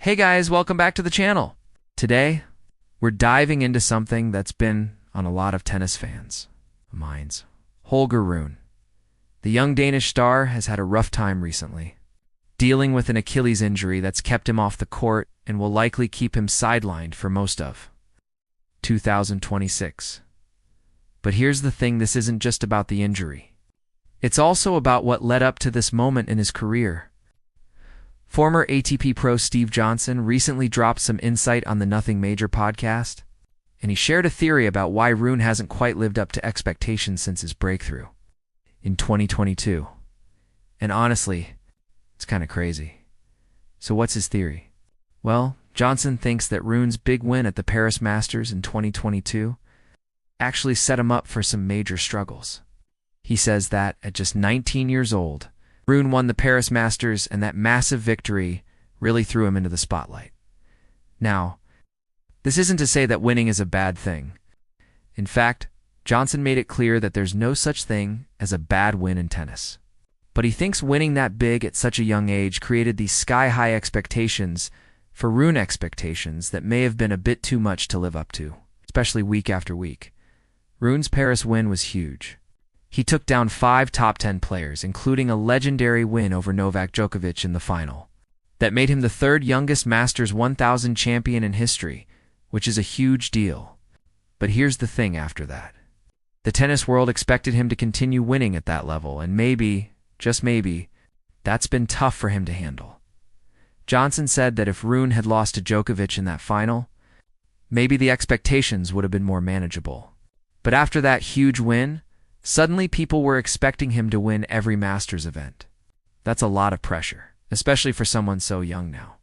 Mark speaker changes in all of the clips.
Speaker 1: Hey guys, welcome back to the channel. Today, we're diving into something that's been on a lot of tennis fans' minds. Holger Rune. The young Danish star has had a rough time recently, dealing with an Achilles injury that's kept him off the court and will likely keep him sidelined for most of 2026. But here's the thing, this isn't just about the injury. It's also about what led up to this moment in his career. Former ATP pro Steve Johnson recently dropped some insight on the Nothing Major podcast, and he shared a theory about why Rune hasn't quite lived up to expectations since his breakthrough in 2022. And honestly, it's kind of crazy. So what's his theory? Well, Johnson thinks that Rune's big win at the Paris Masters in 2022 actually set him up for some major struggles. He says that at just 19 years old, Rune won the Paris Masters, and that massive victory really threw him into the spotlight. Now, this isn't to say that winning is a bad thing. In fact, Johnson made it clear that there's no such thing as a bad win in tennis. But he thinks winning that big at such a young age created these sky-high expectations for Rune, expectations that may have been a bit too much to live up to, especially week after week. Rune's Paris win was huge. He took down 5 top 10 players, including a legendary win over Novak Djokovic in the final. That made him the 3rd youngest Masters 1000 champion in history, which is a huge deal. But here's the thing after that. The tennis world expected him to continue winning at that level, and maybe, just maybe, that's been tough for him to handle. Johnson said that if Rune had lost to Djokovic in that final, maybe the expectations would have been more manageable. But after that huge win, suddenly people were expecting him to win every Masters event. That's a lot of pressure, especially for someone so young now.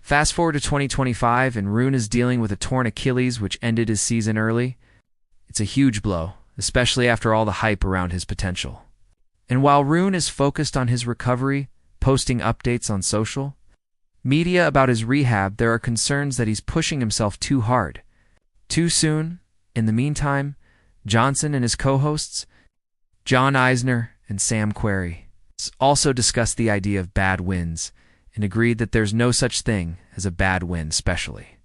Speaker 1: Fast forward to 2025, and Rune is dealing with a torn Achilles which ended his season early. It's a huge blow, especially after all the hype around his potential. And while Rune is focused on his recovery, posting updates on social media about his rehab, there are concerns that he's pushing himself too hard, too soon. In the meantime, Johnson and his co-hosts, John Eisner and Sam Querrey, also discussed the idea of bad wins and agreed that there's no such thing as a bad win, especially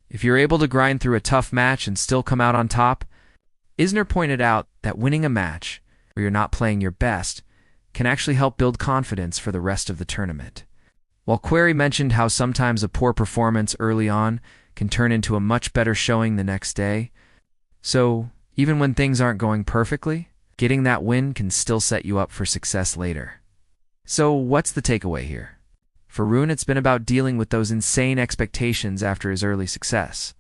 Speaker 1: if you're able to grind through a tough match and still come out on top. Eisner pointed out that winning a match where you're not playing your best can actually help build confidence for the rest of the tournament, while Querrey mentioned how sometimes a poor performance early on can turn into a much better showing the next day. So, even when things aren't going perfectly, getting that win can still set you up for success later. So, what's the takeaway here? For Rune, it's been about dealing with those insane expectations after his early success.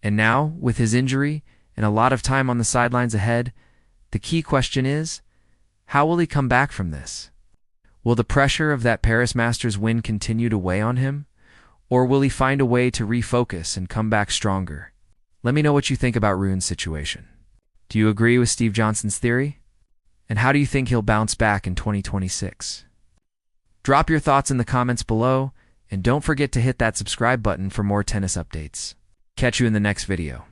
Speaker 1: And now, with his injury and a lot of time on the sidelines ahead, the key question is, how will he come back from this? Will the pressure of that Paris Masters win continue to weigh on him? Or will he find a way to refocus and come back stronger? Let me know what you think about Rune's situation. Do you agree with Steve Johnson's theory? And how do you think he'll bounce back in 2026? Drop your thoughts in the comments below, and don't forget to hit that subscribe button for more tennis updates. Catch you in the next video.